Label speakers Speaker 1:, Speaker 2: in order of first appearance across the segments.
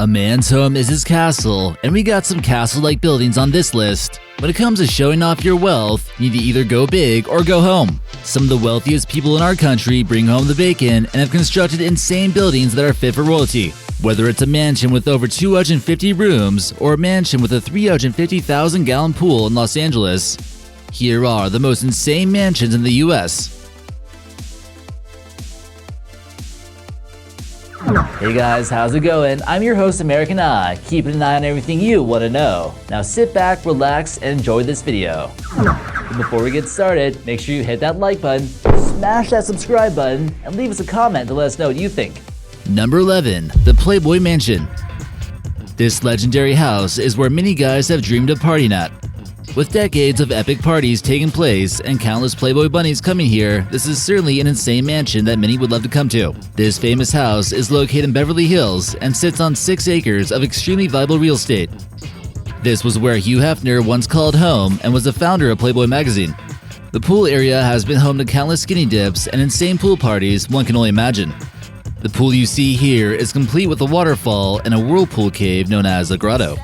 Speaker 1: A man's home is his castle, and we got some castle-like buildings on this list. When it comes to showing off your wealth, you need to either go big or go home. Some of the wealthiest people in our country bring home the bacon and have constructed insane buildings that are fit for royalty. Whether it's a mansion with over 250 rooms or a mansion with a 350,000-gallon pool in Los Angeles, here are the most insane mansions in the US. Hey guys, how's it going? I'm your host, American Eye, keeping an eye on everything you want to know. Now sit back, relax, and enjoy this video. But before we get started, make sure you hit that like button, smash that subscribe button, and leave us a comment to let us know what you think. Number 11. The Playboy Mansion. This legendary house is where many guys have dreamed of partying at. With decades of epic parties taking place and countless Playboy bunnies coming here, this is certainly an insane mansion that many would love to come to. This famous house is located in Beverly Hills and sits on 6 acres of extremely valuable real estate. This was where Hugh Hefner once called home and was the founder of Playboy magazine. The pool area has been home to countless skinny dips and insane pool parties one can only imagine. The pool you see here is complete with a waterfall and a whirlpool cave known as a grotto.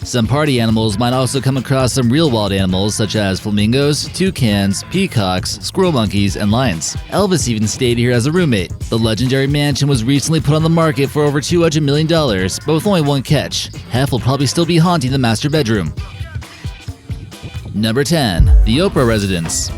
Speaker 1: Some party animals might also come across some real wild animals such as flamingos, toucans, peacocks, squirrel monkeys, and lions. Elvis even stayed here as a roommate. The legendary mansion was recently put on the market for over $200 million, but with only one catch. Hef will probably still be haunting the master bedroom. Number 10. The Oprah Residence.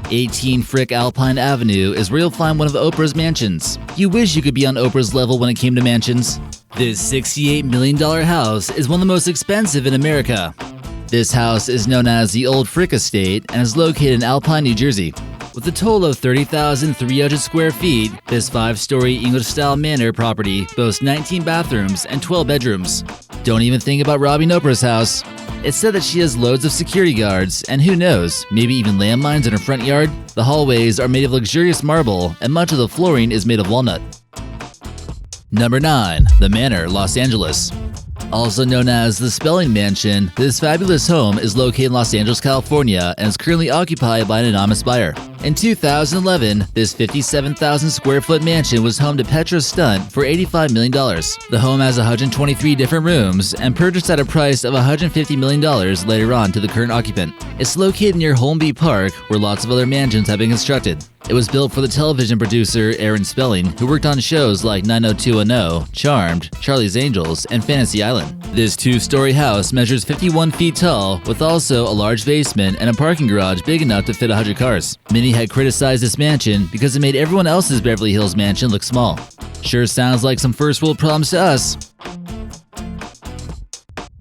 Speaker 1: 18 Frick Alpine Avenue is where you'll find one of Oprah's mansions. You wish you could be on Oprah's level when it came to mansions. This $68 million house is one of the most expensive in America. This house is known as the Old Frick Estate and is located in Alpine, New Jersey. With a total of 30,300 square feet, this 5-story English-style manor property boasts 19 bathrooms and 12 bedrooms. Don't even think about robbing Oprah's house. It's said that she has loads of security guards, and who knows, maybe even landmines in her front yard. The hallways are made of luxurious marble, and much of the flooring is made of walnut. Number 9. The Manor, Los Angeles. Also known as the Spelling Mansion, this fabulous home is located in Los Angeles, California, and is currently occupied by an anonymous buyer. In 2011, this 57,000 square foot mansion was home to Petra Stunt for $85 million. The home has 123 different rooms and purchased at a price of $150 million later on to the current occupant. It's located near Holmby Park, where lots of other mansions have been constructed. It was built for the television producer Aaron Spelling, who worked on shows like 90210, Charmed, Charlie's Angels, and Fantasy Island. This 2-story house measures 51 feet tall, with also a large basement and a parking garage big enough to fit 100 cars. Many had criticized this mansion because it made everyone else's Beverly Hills mansion look small. Sure sounds like some first world problems to us.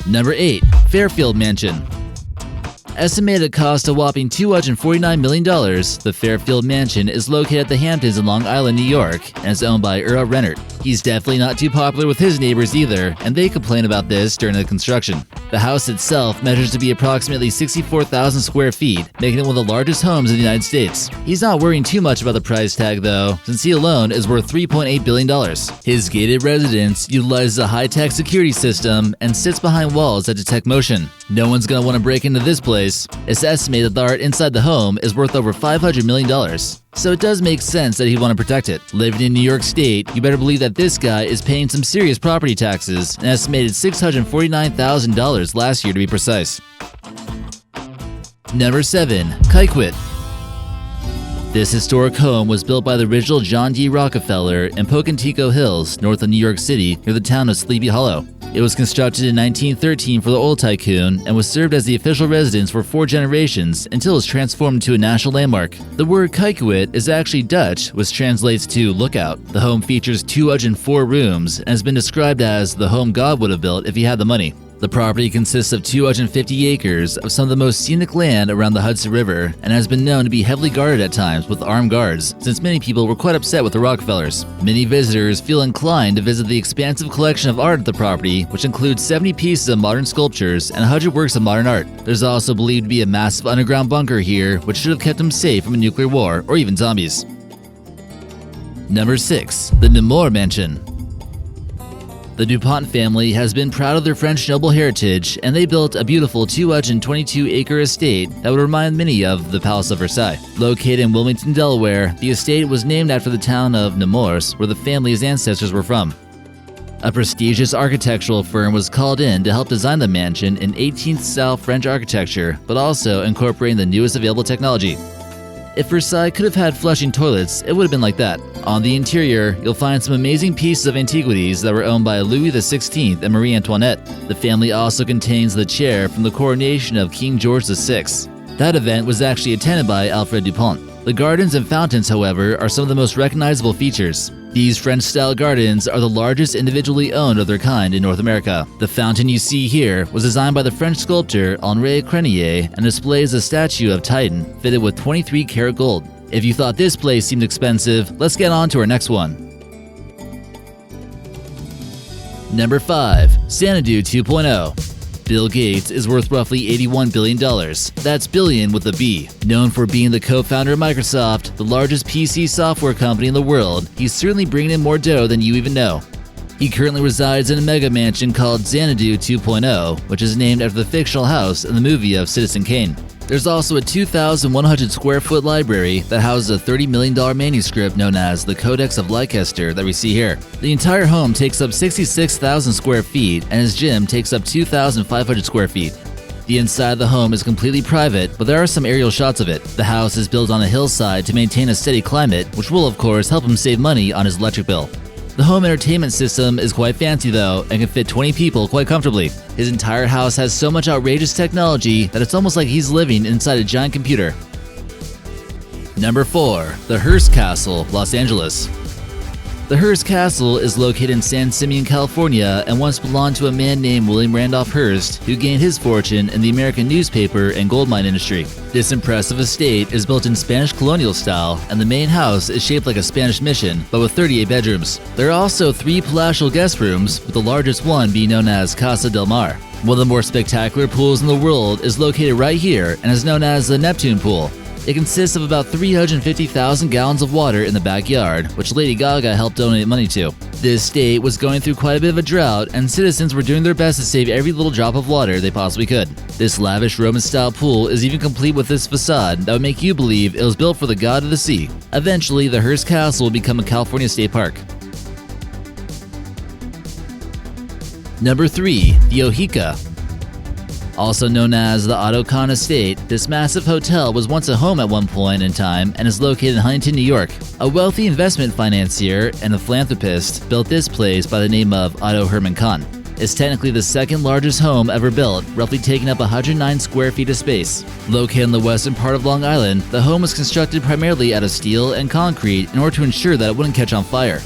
Speaker 1: Number 8. Fairfield Mansion. Estimated to cost a whopping $249 million, the Fairfield Mansion is located at the Hamptons in Long Island, New York, and is owned by Earl Rennert. He's definitely not too popular with his neighbors either, and they complain about this during the construction. The house itself measures to be approximately 64,000 square feet, making it one of the largest homes in the United States. He's not worrying too much about the price tag though, since he alone is worth $3.8 billion. His gated residence utilizes a high-tech security system and sits behind walls that detect motion. No one's gonna want to break into this place. It's estimated the art inside the home is worth over $500 million. So it does make sense that he'd want to protect it. Living in New York State, you better believe that this guy is paying some serious property taxes, an estimated $649,000 last year to be precise. Number 7. Kykewit. This historic home was built by the original John D. Rockefeller in Pocantico Hills, north of New York City, near the town of Sleepy Hollow. It was constructed in 1913 for the oil tycoon and was served as the official residence for 4 generations until it was transformed into a national landmark. The word Kykewit is actually Dutch, which translates to lookout. The home features 204 rooms and has been described as the home God would have built if he had the money. The property consists of 250 acres of some of the most scenic land around the Hudson River and has been known to be heavily guarded at times with armed guards, since many people were quite upset with the Rockefellers. Many visitors feel inclined to visit the expansive collection of art at the property, which includes 70 pieces of modern sculptures and 100 works of modern art. There's also believed to be a massive underground bunker here, which should have kept them safe from a nuclear war or even zombies. Number 6. The Nemours Mansion. The DuPont family has been proud of their French noble heritage, and they built a beautiful 222-acre estate that would remind many of the Palace of Versailles. Located in Wilmington, Delaware, the estate was named after the town of Nemours, where the family's ancestors were from. A prestigious architectural firm was called in to help design the mansion in 18th-style French architecture, but also incorporating the newest available technology. If Versailles could have had flushing toilets, it would have been like that. On the interior, you'll find some amazing pieces of antiquities that were owned by Louis XVI and Marie Antoinette. The family also contains the chair from the coronation of King George VI. That event was actually attended by Alfred Dupont. The gardens and fountains, however, are some of the most recognizable features. These French-style gardens are the largest individually owned of their kind in North America. The fountain you see here was designed by the French sculptor Henri Crenier and displays a statue of Titan fitted with 23-karat gold. If you thought this place seemed expensive, let's get on to our next one. Number 5. Xanadu 2.0. Bill Gates is worth roughly $81 billion. That's billion with a B. Known for being the co-founder of Microsoft, the largest PC software company in the world, he's certainly bringing in more dough than you even know. He currently resides in a mega mansion called Xanadu 2.0, which is named after the fictional house in the movie of Citizen Kane. There's also a 2,100 square foot library that houses a $30 million manuscript known as the Codex of Leicester that we see here. The entire home takes up 66,000 square feet, and his gym takes up 2,500 square feet. The inside of the home is completely private, but there are some aerial shots of it. The house is built on a hillside to maintain a steady climate, which will of course help him save money on his electric bill. The home entertainment system is quite fancy though, and can fit 20 people quite comfortably. His entire house has so much outrageous technology that it's almost like he's living inside a giant computer. Number 4. The Hearst Castle, Los Angeles. The Hearst Castle is located in San Simeon, California, and once belonged to a man named William Randolph Hearst, who gained his fortune in the American newspaper and gold mine industry. This impressive estate is built in Spanish colonial style, and the main house is shaped like a Spanish mission, but with 38 bedrooms. There are also 3 palatial guest rooms, with the largest one being known as Casa del Mar. One of the more spectacular pools in the world is located right here and is known as the Neptune Pool. It consists of about 350,000 gallons of water in the backyard, which Lady Gaga helped donate money to. This state was going through quite a bit of a drought, and citizens were doing their best to save every little drop of water they possibly could. This lavish Roman-style pool is even complete with this facade that would make you believe it was built for the god of the sea. Eventually, the Hearst Castle will become a California state park. Number 3. The Ohika. Also known as the Otto Kahn Estate, this massive hotel was once a home at one point in time and is located in Huntington, New York. A wealthy investment financier and a philanthropist built this place by the name of Otto Hermann Kahn. It's technically the second largest home ever built, roughly taking up 109 square feet of space. Located in the western part of Long Island, the home was constructed primarily out of steel and concrete in order to ensure that it wouldn't catch on fire.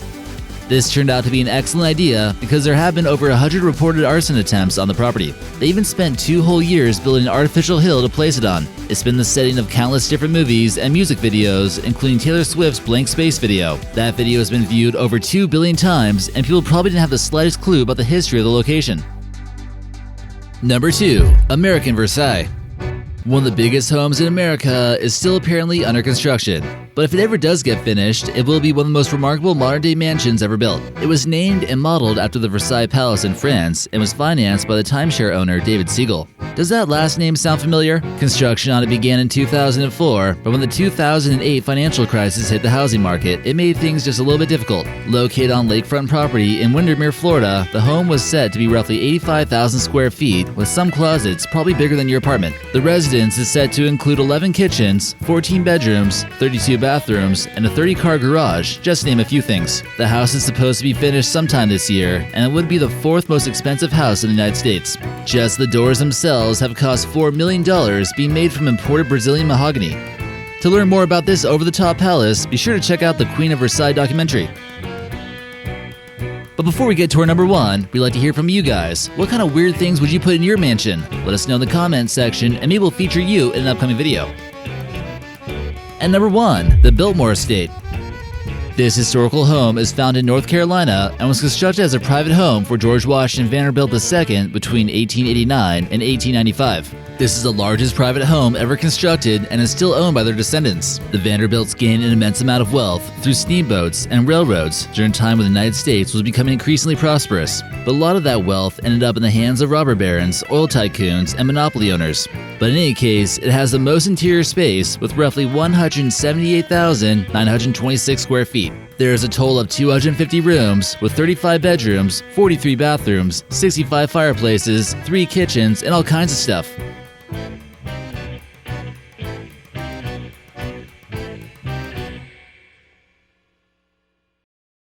Speaker 1: This turned out to be an excellent idea because there have been over 100 reported arson attempts on the property. They even spent 2 whole years building an artificial hill to place it on. It's been the setting of countless different movies and music videos, including Taylor Swift's Blank Space video. That video has been viewed over 2 billion times, and people probably didn't have the slightest clue about the history of the location. Number 2. American Versailles. One of the biggest homes in America is still apparently under construction. But if it ever does get finished, it will be one of the most remarkable modern-day mansions ever built. It was named and modeled after the Versailles Palace in France and was financed by the timeshare owner David Siegel. Does that last name sound familiar? Construction on it began in 2004, but when the 2008 financial crisis hit the housing market, it made things just a little bit difficult. Located on lakefront property in Windermere, Florida, the home was set to be roughly 85,000 square feet, with some closets probably bigger than your apartment. The residence is set to include 11 kitchens, 14 bedrooms, 32 bathrooms, and a 30-car garage, just to name a few things. The house is supposed to be finished sometime this year, and it would be the 4th most expensive house in the United States. Just the doors themselves have cost $4 million, being made from imported Brazilian mahogany. To learn more about this over-the-top palace, be sure to check out the Queen of Versailles documentary. But before we get to our number 1, we'd like to hear from you guys. What kind of weird things would you put in your mansion? Let us know in the comments section, and maybe we'll feature you in an upcoming video. And number 1, the Biltmore Estate. This historical home is found in North Carolina and was constructed as a private home for George Washington Vanderbilt II between 1889 and 1895. This is the largest private home ever constructed and is still owned by their descendants. The Vanderbilts gained an immense amount of wealth through steamboats and railroads during a time when the United States was becoming increasingly prosperous. But a lot of that wealth ended up in the hands of robber barons, oil tycoons, and monopoly owners. But in any case, it has the most interior space with roughly 178,926 square feet. There's a total of 250 rooms with 35 bedrooms, 43 bathrooms, 65 fireplaces, 3 kitchens, and all kinds of stuff.